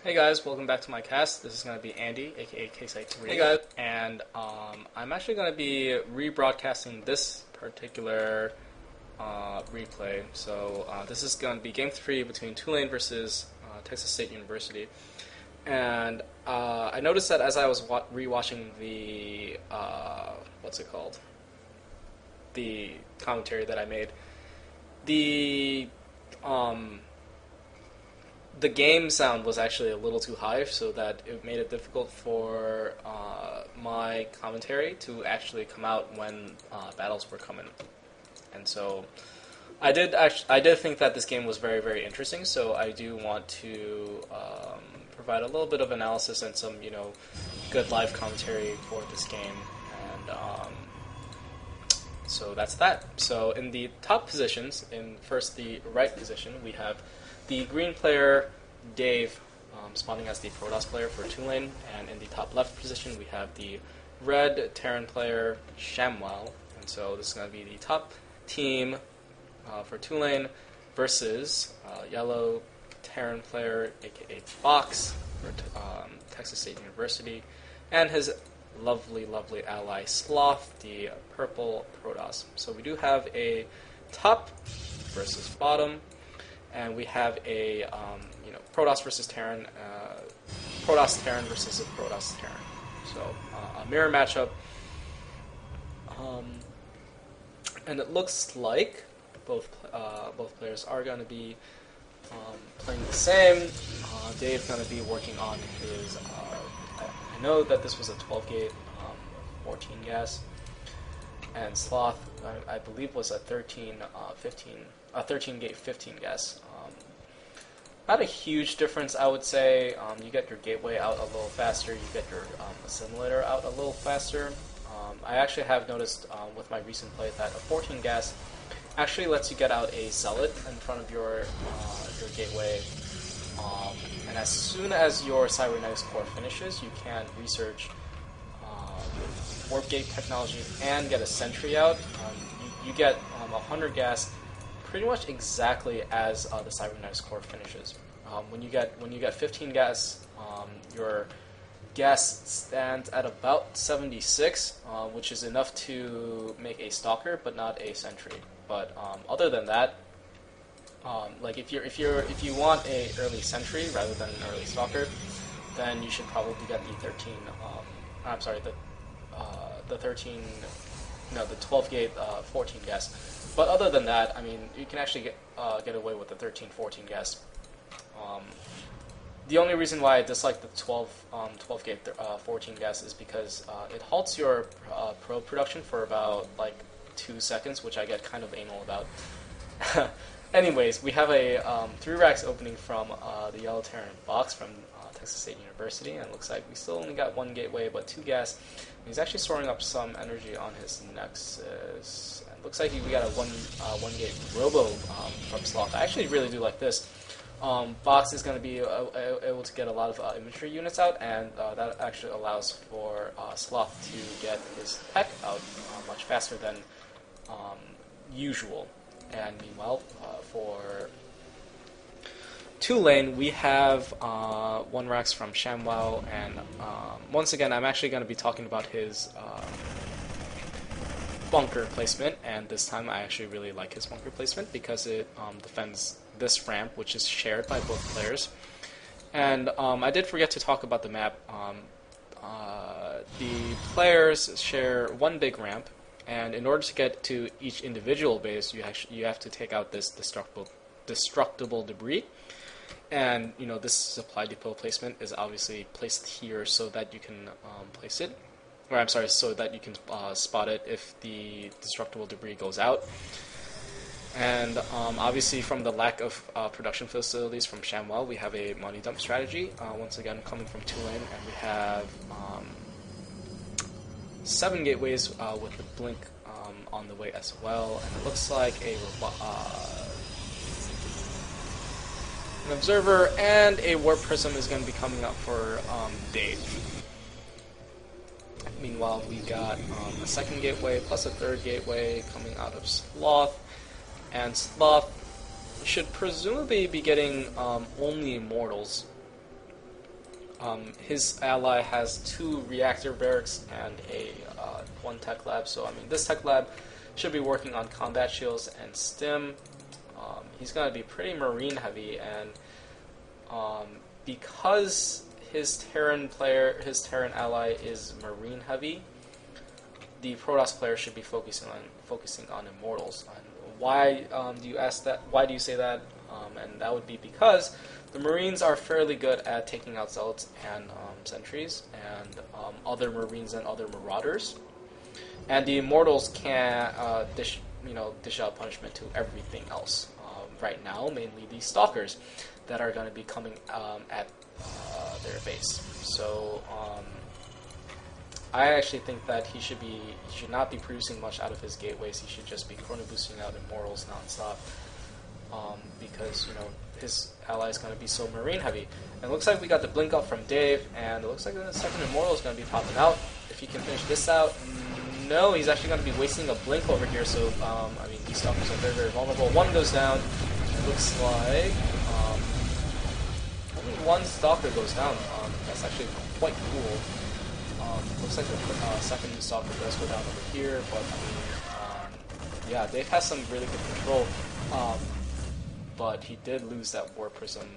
Hey guys, welcome back to my cast. This is going to be Andy, aka KSite3. Hey guys. And I'm actually going to be rebroadcasting this particular replay. So this is going to be Game 3 between Tulane versus Texas State University. And I noticed that as I was rewatching the, what's it called? The commentary that I made, the game sound was actually a little too high, so that it made it difficult for my commentary to actually come out when battles were coming. And so I did think that this game was very, very interesting, so I do want to provide a little bit of analysis and some, good live commentary for this game. And so that's that. So in the top positions, in first the right position, we have the green player, Dave, spawning as the Protoss player for Tulane, and in the top left position we have the red Terran player, ShamWoW, and so this is going to be the top team for Tulane versus yellow Terran player, aka BoXx, for Texas State University, and his lovely, lovely ally Sloth, the purple Protoss. So we do have a top versus bottom, and we have a Protoss versus Terran, Protoss Terran versus a Protoss Terran. So a mirror matchup, and it looks like both players are going to be playing the same. Dave's going to be working on his. I know that this was a 12-gate, 14 gas, and Sloth, I believe, was a 13 gate 15 gas. Not a huge difference, I would say. You get your gateway out a little faster. You get your assimilator out a little faster. I actually have noticed with my recent play that a 14 gas actually lets you get out a zealot in front of your gateway. And as soon as your cybernetics core finishes, you can research warp gate technology and get a sentry out. You get 100 gas pretty much exactly as the cybernetics core finishes. When you get 15 gas, your gas stands at about 76, which is enough to make a stalker, but not a sentry. But other than that, like if you want a early sentry rather than an early stalker, then you should probably get the 13. I'm sorry, the 13. No, the 12 gate 14 gas. But other than that, I mean, you can actually get away with the 13, 14 gas. The only reason why I dislike the 12 gate 14 gas is because it halts your probe production for about like 2 seconds, which I get kind of anal about. Anyways, we have a 3 racks opening from the yellow Terran BoXx from Texas State University, and it looks like we still only got 1 gateway, but 2 gas. He's actually storing up some energy on his Nexus. And looks like we got a 1 gate Robo from Sloth. I actually really do like this. BoXx is going to be able to get a lot of infantry units out, and that actually allows for Sloth to get his tech out much faster than usual. And meanwhile, for Tulane, we have 1 racks from ShamWoW, and once again, I'm actually going to be talking about his bunker placement, and this time I actually really like his bunker placement because it defends this ramp, which is shared by both players. And I did forget to talk about the map. The players share 1 big ramp, and in order to get to each individual base, you have to take out this destructible debris. And this supply depot placement is obviously placed here so that you can place it, or I'm sorry, so that you can spot it if the destructible debris goes out. And obviously, from the lack of production facilities from ShamWoW, we have a money dump strategy. Once again, coming from Tulane, and we have 7 gateways with the blink on the way as well. And it looks like an observer and a warp prism is going to be coming up for Dave. Meanwhile, we got a 2nd gateway plus a 3rd gateway coming out of Sloth, and Sloth should presumably be getting only immortals His ally has 2 reactor barracks and a 1 tech lab. So I mean, this tech lab should be working on combat shields and stim. He's going to be pretty marine heavy, and because his Terran ally is marine heavy, the Protoss player should be focusing on immortals. And why do you ask that? Why do you say that? And that would be because the Marines are fairly good at taking out zealots and sentries and other Marines and other marauders, and the immortals can dish out punishment to everything else. Right now, mainly the stalkers that are going to be coming at their base. So I actually think that he should not be producing much out of his gateways. He should just be chrono boosting out immortals nonstop, because his ally is going to be so marine heavy. And it looks like we got the blink up from Dave, and it looks like the second immortal is going to be popping out. If he can finish this out, no, he's actually going to be wasting a blink over here. So I mean, these stalkers are very, very vulnerable. 1 goes down. It looks like only 1 stalker goes down. That's actually quite cool. Looks like the second stalker does go down over here, but I mean, yeah, Dave has some really good control. But he did lose that War Prism,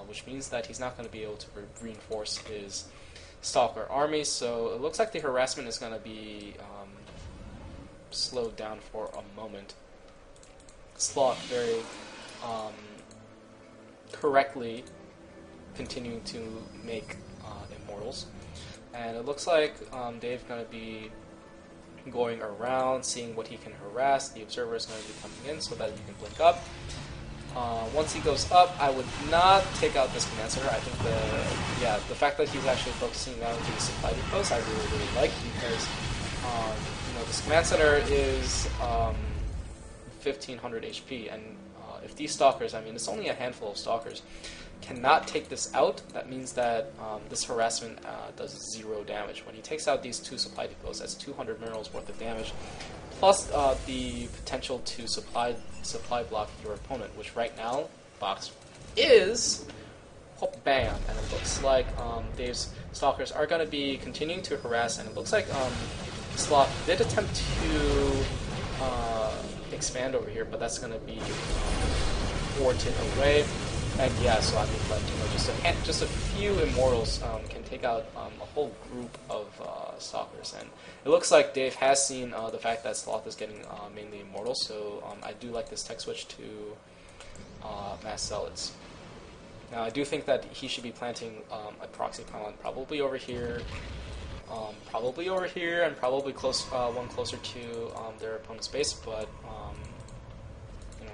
which means that he's not going to be able to reinforce his stalker army. So it looks like the harassment is going to be slowed down for a moment. Sloth very correctly continuing to make immortals, and it looks like Dave's going to be going around, seeing what he can harass. The observer is going to be coming in so that he can blink up. Once he goes up, I would not take out this command center. I think the fact that he's actually focusing on the supply depots, I really, really like, because this command center is 1500 HP, and if these stalkers, I mean, it's only a handful of stalkers, cannot take this out, that means that this harassment does 0 damage. When he takes out these 2 supply depots, that's 200 minerals worth of damage, plus the potential to supply block your opponent, which right now, BoXx is bam, and it looks like Dave's stalkers are going to be continuing to harass, and it looks like Sloth did attempt to expand over here, but that's going to be thwarted away. And yeah, so I mean, like, just a few immortals can take out a whole group of stalkers, and it looks like Dave has seen the fact that Sloth is getting mainly immortals. So I do like this tech switch to mass zealots. Now I do think that he should be planting a proxy pylon probably over here, and probably one closer to their opponent's base, but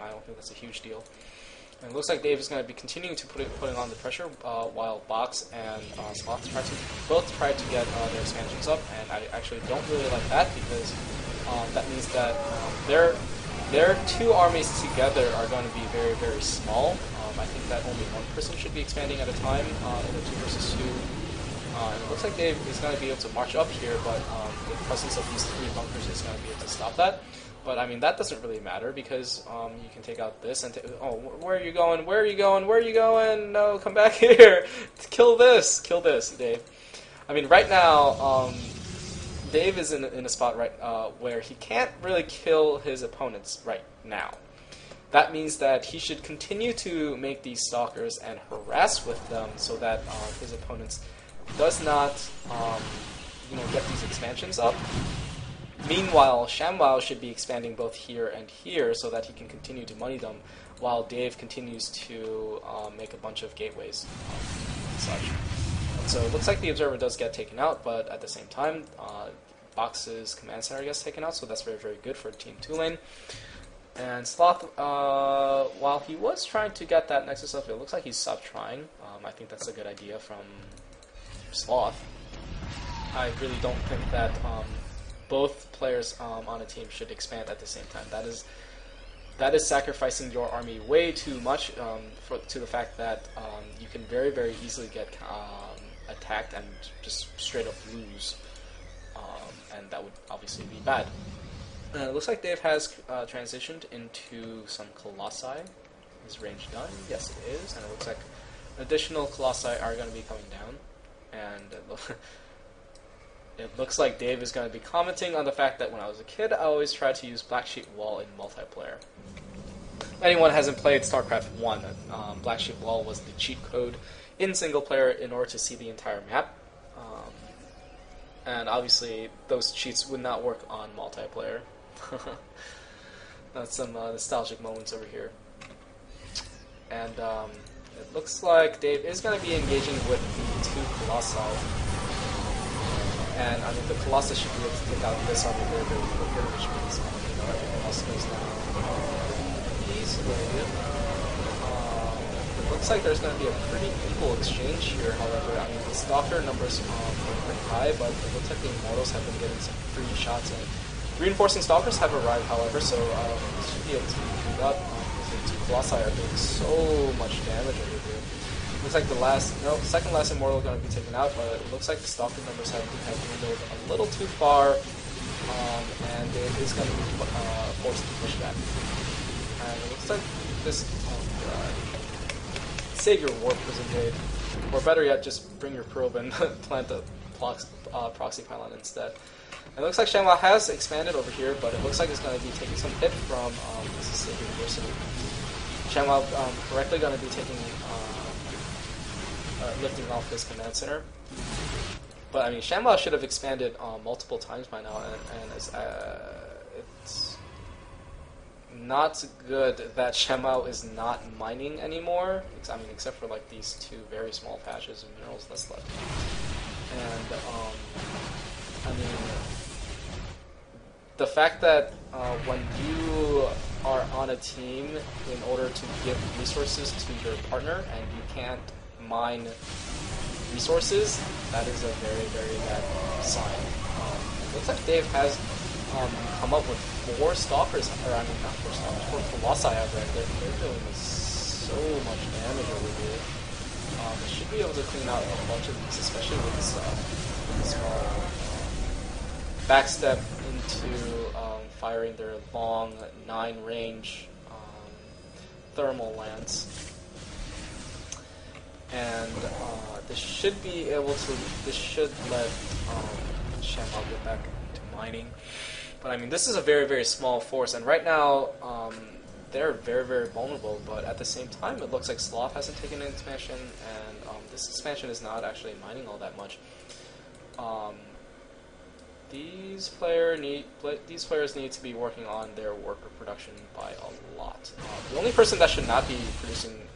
I don't think that's a huge deal. And it looks like Dave is going to be continuing to putting on the pressure while BoXx and Sloth both try to get their expansions up, and I actually don't really like that, because that means that their 2 armies together are going to be very, very small. I think that only 1 person should be expanding at a time in a 2 versus 2. And it looks like Dave is going to be able to march up here, but the presence of these 3 bunkers is going to be able to stop that. But I mean, that doesn't really matter, because you can take out this and where are you going? Where are you going? Where are you going? No, come back here! Kill this, Dave. I mean, right now, Dave is in a spot where he can't really kill his opponents right now. That means that he should continue to make these stalkers and harass with them, so that his opponents does not get these expansions up. Meanwhile, ShamWoW should be expanding both here and here, so that he can continue to money them, while Dave continues to make a bunch of gateways and such. And so it looks like the observer does get taken out, but at the same time, BoXx's command center gets taken out, so that's very, very good for Team 2-lane. And Sloth, while he was trying to get that Nexus up, it looks like he stopped trying. I think that's a good idea from Sloth. I really don't think that both players on a team should expand at the same time. That is sacrificing your army way too much to the fact that you can very, very easily get attacked and just straight up lose, and that would obviously be bad. It looks like Dave has transitioned into some Colossi. Is range done? Yes, it is, and it looks like additional Colossi are going to be coming down. And it looks like Dave is going to be commenting on the fact that when I was a kid, I always tried to use Black Sheep Wall in multiplayer. If anyone hasn't played StarCraft 1, Black Sheep Wall was the cheat code in single player in order to see the entire map. And obviously, those cheats would not work on multiplayer. That's some nostalgic moments over here. And it looks like Dave is going to be engaging with the two Colossi. And I mean, the Colossus should be able to take out this army very, very quickly, which means everything else goes down easily. It looks like there's going to be a pretty equal exchange here, however. I mean, the Stalker numbers are pretty high, but it looks like the Immortals have been getting some free shots in. Reinforcing Stalkers have arrived, however, so this should be able to beat up, because the two Colossi are doing so much damage over here. Looks like the second last Immortal going to be taken out, but it looks like the Stalker numbers have dwindled a little too far, and it is going to be forced to push back. And it looks like this, save your warp prison Dave, or better yet, just bring your probe and plant the proxy pylon instead. It looks like ShamWoW has expanded over here, but it looks like it's going to be taking some hit from Mississippi University. ShamWoW correctly going to be taking lifting off this command center. But I mean, ShamWoW should have expanded multiple times by now, and it's not good that ShamWoW is not mining anymore. I mean, except for like these two very small patches of minerals that's left. And I mean, the fact that when you are on a team, in order to give resources to your partner and you can't mine resources, that is a very, very bad sign. It looks like Dave has come up with 4 Stalkers, or I mean not 4 Stalkers, 4 Colossi out there. They're doing so much damage over here. They should be able to clean out a bunch of these, especially with this backstep into firing their long 9-range thermal lance. And this should let ShamWoW get back to mining. But I mean, this is a very, very small force, and right now they're very, very vulnerable. But at the same time, it looks like Sloth hasn't taken an expansion, and this expansion is not actually mining all that much. These players need to be working on their worker production by a lot. The only person that should not be producing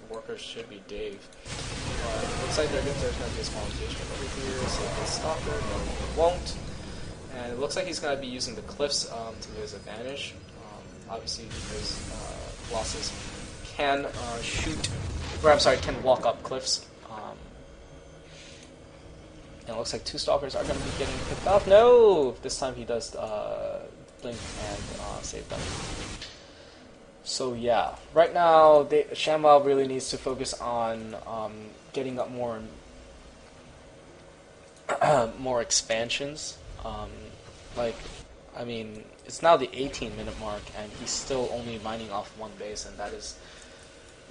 workers should be Dave. It looks like there's going to be a small engagement over here, so the Stalker, no, he won't. And it looks like he's going to be using the cliffs to his advantage, obviously because Colossus can can walk up cliffs. And it looks like 2 Stalkers are going to be getting picked off. No! This time he does blink and save them. So yeah, right now ShamWoW really needs to focus on getting up more expansions. I mean, it's now the 18-minute mark, and he's still only mining off 1 base, and that is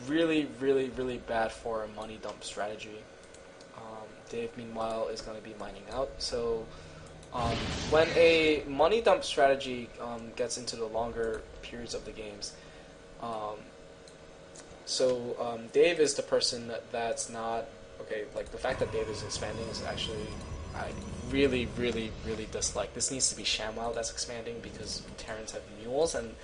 really, really, really bad for a money dump strategy. Dave, meanwhile, is going to be mining out. So when a money dump strategy gets into the longer periods of the games, Dave is the person that's not okay. Like, the fact that Dave is expanding is actually I really, really, really dislike. This needs to be ShamWoW that's expanding, because Terrans have mules, and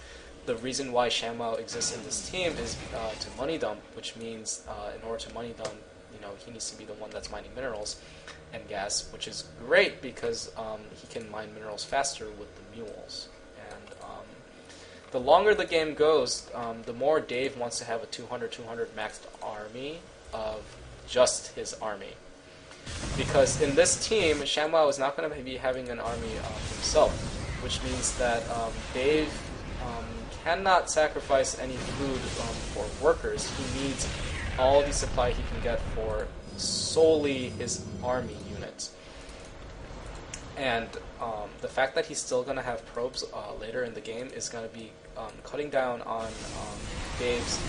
the reason why ShamWoW exists in this team is to money dump, which means in order to money dump, he needs to be the one that's mining minerals and gas, which is great because he can mine minerals faster with the mules. And the longer the game goes, the more Dave wants to have a 200 maxed army of just his army. Because in this team, ShamWoW is not going to be having an army himself, which means that Dave cannot sacrifice any food for workers. He needs all the supply he can get for solely his army units. And the fact that he's still going to have probes later in the game is going to be cutting down on Dave's